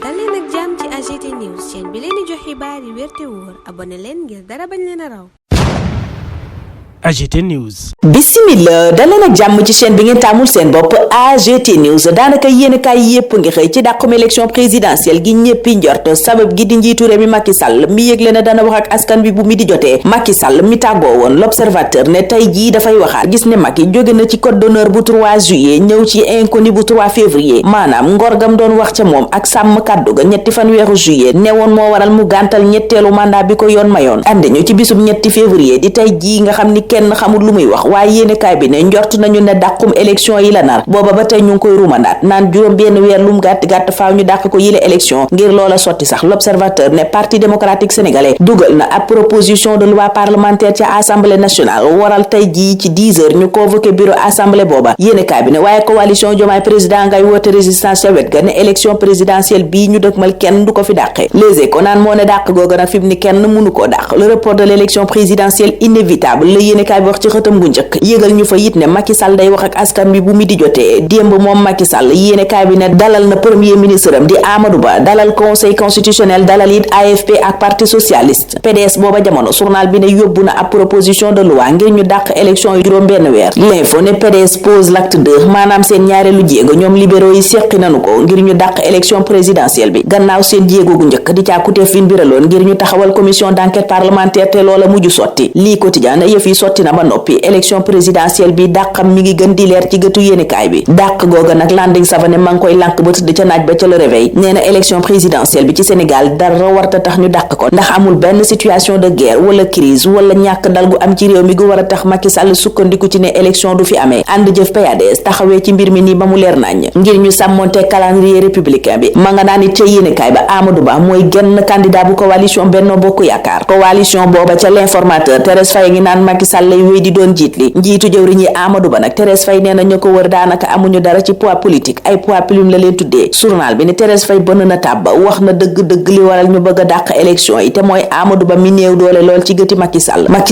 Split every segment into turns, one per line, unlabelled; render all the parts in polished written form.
dal leen ak jàmm ci AGT News chaîne bi leen di jox xibaar yi wér te wóor abonné leen ngir dara bañ leen a raw.
AGT News.
Bismillah daleen ak jàmm ci chaîne bi ngeen taamul seen bopp AGT News daanaka yéenekaay yépp ngi xëy ci dàqum élection présidentielle gi ñéppi njort sabab gi di njiitu réew mi Macky Sall mi yëgle ne dana wax ak askan bi bu mi di jotee. Macky Sall mi tàggoo woon l'observateur ne tey jii dafay waxaat gis ne Macky jóge na ci code d'honneur bu 3 juillet ñëw ci inconnu bu 3 février maanaam ngor gam doon wax ca moom ak sàmm kàddu ga ñetti fanweeru juillet newoon moo waral mu gàntal ñetteelu mandat bi ko yoon mayoon andi ñu ci bisub ñetti février di tey jii nga xam ni kenn xamul lu muy wax waaye yéenekaay bi ne njort nañu ne dàqum élection yi la nar booba ba tey ñu ngi koy rumandaat naan juróom benn weer lum gàtt faaw ñu dàq ko yile élection ngir loola sotti sax l'observateur ne parti démocratique sénégalais dugal na ab proposition de loi parlementaire ci assemblée nationale waral tey jii ci 10 heures ñu convoqué bureau assemblée booba yéenekaay bi ne waaye coalition Diomaye président ngay woote résistance ca wet ga ne élection présidentielle bii ñu dëkkmal kenn du ko fi dàqe Les Échos naan moo ne dàq googa nag fi mu ni kenn mënu koo dàq le report de l'élection présidentielle inévitable la yéenekaay bi wax ci xëtam gu njëkk yëgal ñu fa it ne Macky Sall day wax ak askan bi bu mi di jotee démb moom Macky Sall yéenekaay bi ne dalal na premier ministre am di Amadou Ba dalal conseil constitutionnel dalal it AFP ak parti socialiste PDS booba jamono journal bi ne yóbbu na ab proposition de loi ngir ñu dàq élection yu juróom benn weer l'info ne PDS pose l'acte 2 maanaam seen ñaareelu jéego ñoom libéraux yi seqi nanu ko ngir ñu dàq élection présidentielle bi gannaaw seen jéego gu njëkk di càkkuteef fin biraloon ngir ñu taxawal commission d'enquête parlementaire te loola mujj sotti lii quotidien ne yëf yi sotti na ba noppi élection présidentielle bi dàqam mi ngi gën di leer ci gëtu yéenekaay bi dàq googa nag Landing Savané ma ngi koy lànk ba tëdd ca naaj ba ca le réveil nee na élection présidentielle bi ci Sénégal dara warta tax ñu dàq ko ndax amul benn situation de guerre wala crise wala ñàkk dal gu am ci réew mi gu war a tax Macky Sall sukkandiku ci ne élection du fi amee ànd jëf PADS taxawee ci mbir mi nii ba mu leer nañ ngir ñu sàmmonte calendrier républicain bi ma nga naan it ca yéenekaay ba Amadou Ba mooy genn candidat bu coalition Benno Bokk Yaakaar coalition booba ca l'informateur Thérèse Faye ngi naan Macky Sall lay wéy di doon jiit li njiitu jëwriñ yi Amadou Ba nag Thérèse Faye nee na ñu ko wër daanaka amuñu dara ci poids politique ay poids plume la leen tuddee journal bi ne Thérèse Faye bënn na tàbb wax na dëgg-dëgg li waral ñu bëgg a dàq élection yi te mooy Amadou Ba mi néew doole lool ci gëti Macky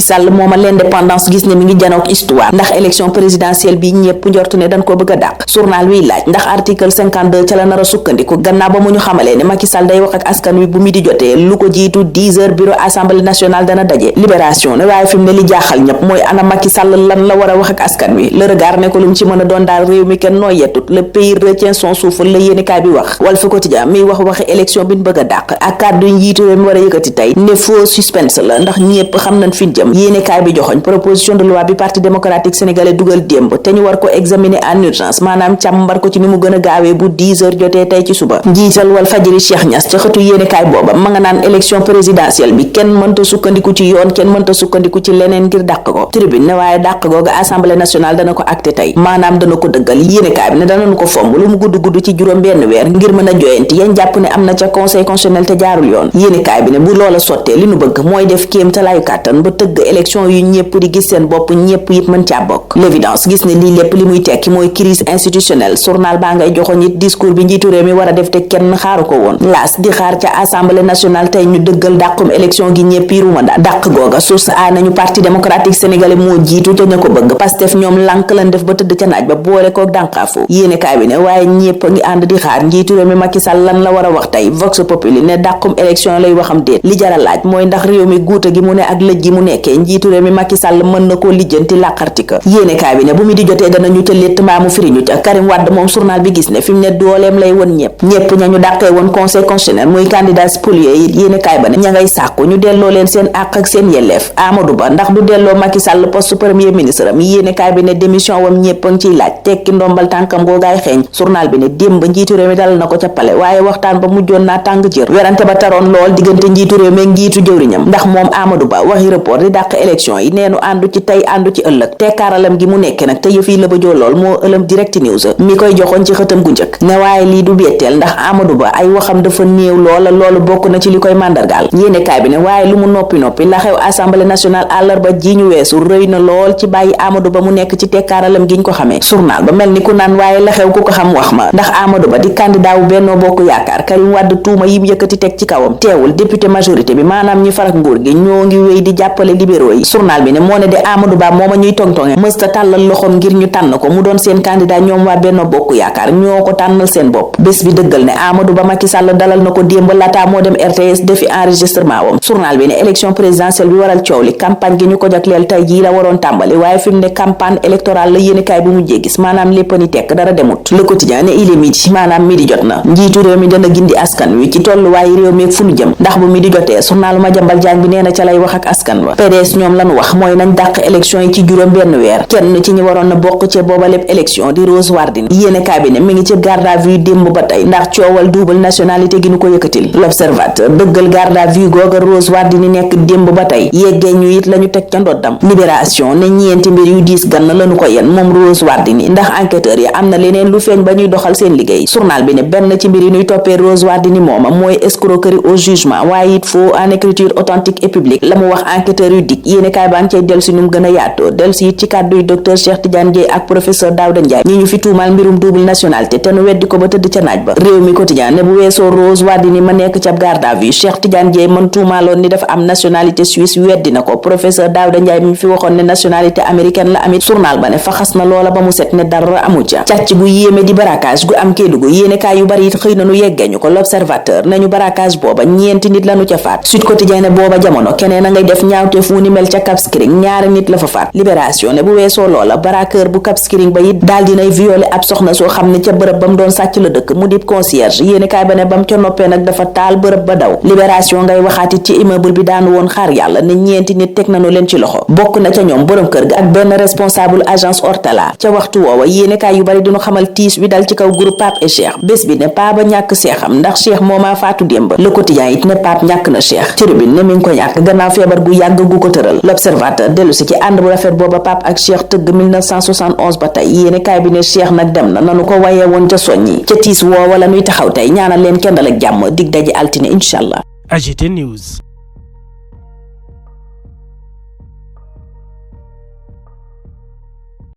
Sall mooma l'indépendance gis ne mi ngi janook histoire ndax élection présidentielle bi ñëpp njortu ne dañ ko bëgg a dàq journal wiy laaj ndax article 52 ca la nar a sukkandiku gannaaw ba mu ñu xamalee ne Macky Sall day wax ak askan wi bu mi di jotee lu ko jiitu 10 heures bureau assemblée nationale dana daje libération ne waaye fi mu ne li jaaxal ñëpp mooy ana Macky Sall lan la war a wax ak askan wi le regard ne ko lu mu ci mën a doon daal réew mi kenn noo yettut le pays retient son souffle la yéenekaay bi wax Walf Quotidien miy wax waxi élection bi ñu bëgg a dàq ak kàddu njiitu réew mi war a yëkkati tey ne faux suspense la ndax ñépp xam nañ fi jëm yéenekaay bi joxoñ proposition de loi bi parti démocratique sénégalais dugal démb te ñu war ko examiner en urgence maanaam càmbar ko ci ni mu gën a gaawee bu 10 heures jotee tey ci suba njiital Walfadjri Cheikh Niass ca xëtu yéenekaay booba ma nga naan élection présidentielle bi kenn mënta sukkandiku ci yoon kenn mënta sukkandiku ci leneen ngir dàq ko tribune ne waaye dàq googa assemblée nationale dana ko acté tey maanaam dana ko dëggal yéenekaay bi ne danañu ko fomb lu mu gudd ci juróom benn weer ngir mën a joyanti yañ jàpp ne am na ca conseil constitutionnel te jaarul yoon yéenekaay bi ne bu loola sottee li nu bëgg mooy def kéem talaayu kàttan ba tëgg élection yu ñëpp di gis seen bopp ñëpp it mën caa bokk l'évidence gis ne lii lépp li muy tekki mooy crise institutionnelle journal baa ngay joxoon it discours bi njiitu réew mi war a def te kenn xaaru ko woon laas di xaar ca assemblée nationale tey ñu dëggal dàqum élection gi ñëpp yi rumanda dàq googa source a nañu parti démocratique sénégalais moo jiitu te ña ko bëgg Pastef ñoom lànk lan def ba tëdd ca naaj ba boole kook dànqaafu yéenekaay bi ne waaye ñépp a ngi ànd di xaar njiitu réew mi Macky Sall lan la war a wax tey Vox Populi ne dàqum élection lay waxam déet li jara laaj mooy ndax réew mi guuta gi mu ne ak lëj gi mu nekkee njiitu réew mi Macky Sall mën na koo lijjanti làqartika yéenekaay bi ne bu mu di jotee danañu ca létt mbaa mu firiñu ca Karim Wade moom journal bi gis ne fi mu ne dooleem lay won ñépp ñañu dàqee woon conseil constitutionnel muy candidat spolié yi yéenekaay ba ne ña ngay sàkku ñu delloo leen seen àq ak seen yelleef Amadou Ba ndax du delloo Macky Sall poste premier ministre am yéenekaay bi ne démission wam ñépp a ngi ciy laaj tekki ndombal tànkam googaay xeeñ journal bi ne démb njiitu réew mi dalal na ko ca pale waaye waxtaan ba mujjoon naa tàng jër werante ba taroon lool diggante njiitu réew mi ak njiitu jëwriñam ndax moom Amadou Ba waxi report di dàq élection yi neenu àndu ci tey àndu ci ëllëg tekkaaralam gi mu nekke nag te yëf yi la ba joo lool moo ëlëm direct news mi koy joxoon ci xëtam gu njëkk ne waaye lii du betteel ndax Amadou Ba ay waxam dafa néew loola loolu bokk na ci li koy màndargaal yéenekaay bi ne waaye lu mu noppi la xew assemblée nationale àllarba ji ñu weesu rëy na lool ci bàyyi Amadou Ba mu nekk ci tekkaaralam giñ ko xamee. journal ba mel ni ku naan waaye la xew ku ko xam wax ma, ndax Amadou Ba di candidat wu Benno Bokk Yaakaar, Karim Wade tuuma yim yëkkati teg ci kawam teewul député majorité bi maanaam ñi farak nguur gi ñoo ngi wéy di jàppale libéraux yi. journal bi ne moo ne de Amadou Ba mooma ñuy tongtonge mësta tàllal loxoom ngir ñu tànn ko mu doon seen candidat. ñoom waa Benno Bokk Yaakaar ñoo ko tànnal seen bopp. bés bi dëggal ne Amadou Ba Macky Sall dalal na ko démb laata moo dem RTS defi enregistrement wam. journal bi ne élection présidentielle bi waral coow li campagne gi ñu ko jagleel tey jii la waroon tàmbali, waaye fi mu ne campagne électorale la yéenekaay bu mujjee gis, maanaam lépp ni tekk dara demut. Le Quotidien ne il est midi, maanaam midi jot na. njiitu réew mi dana gindi askan wi ci tolluwaayu réew mi ak fu nu jëm, ndax bu midi jotee journalu Madiambal Diagne bi nee na ca lay wax ak askan wa. PDS ñoom lañu wax mooy nañ dàq élection yi ci juróom benn weer. kenn ci ñi waroon na bokk ca booba lépp élection di Rose Wardini yéenekaay bi ne mi ngi ci garde à vue démb ba tey ndax coowal double nationalité gi ñu ko yëkkatil. L'Observateur dëggal garde à vue googa Rose Wardini nekk démb ba tey yeggee ñu it lañu teg ca ndoddam. Libération ne ñeenti mbir yu diis gann lañu ko yen moom Rose Wardini ndax enquêteurs yi am na leneen lu feeñ ba ñuy doxal seen liggéey. journal bi ne benn ci mbir yi ñuy toppee Rose Wardini mooma mooy escroquerie au jugement, waaye it faux en écriture authentique et publique la mu wax enquêteurs yu dik yéenekaay baa ngi cay dellu si nu mu gën a yaatoo dellu si it ci kàdduy docteur Cheikh Tidiane Dièye ak professeur Daouda Ndiaye ñi ñu fi tuumal mbirum double nationalité te nu weddi ko ba tëdd ca naaj ba. réew mi quotidien ne bu weesoo Rose Wardini ma nekk ca garde à vue, Cheikh Tidiane Dièye man tuumaaloon ni dafa am nationalité suisse weddi na ko. professeur Daouda Ndiaye mi fi waxoon ne nationalité américaine la amit, journal ba ne fa xas na loola ba mu set ne dara amu ca. càcc gu yéeme di braquage gu am Kédougou yéenekaay yu bari it xëy na nu yeggeñu ko. L'Observateur nañu braquage booba ñeenti nit lañu ca faat. Sud Quotidien ne booba jamono keneen a ngay def ñaawteef wu ni mel ca Cap Skirring ñaari nit la fa faat. Libération ne bu weesoo loola braqueur bu Cap Skirring ba it daal dinay violé ab soxna soo xam ne ca bërëb ba mu doon sàcc la dëkk mu dib concierge yéenekaay ba ne ba mu ca noppee nag dafa taal bërëb ba daw. Libération ngay waxaatit ci immeuble bi daanu woon xaar yàlla ne ñeenti nit teg nañu leen ci loxo, bokk na ca ñoom borom kër ga ak benn responsable agence Hortala. ca waxtu woowa yéenekaay yu bari dinu xamal tiis wi dal ci kaw groupe Pape et Cheikh. bés bi ne Pape ba ñàkk seexam ndax Cheikh moomaa faatu démb. Le Quotidien it ne Pape ñàkk na Cheikh. Tribune ne mi ngi ko ñàkk gannaaw feebar gu yàgg gu ko tëral. L'Observateur dellu si ci ànd bu rafet booba Pape ak Cheikh tëgg 1971 ba tey yéenekaay bi ne Cheikh nag dem na nanu ko wayee woon ca soññi ca tiis woowa la nuy taxaw tey ñaanal leen kendal ak jàmm dig daje altine incha allah.
AGT News.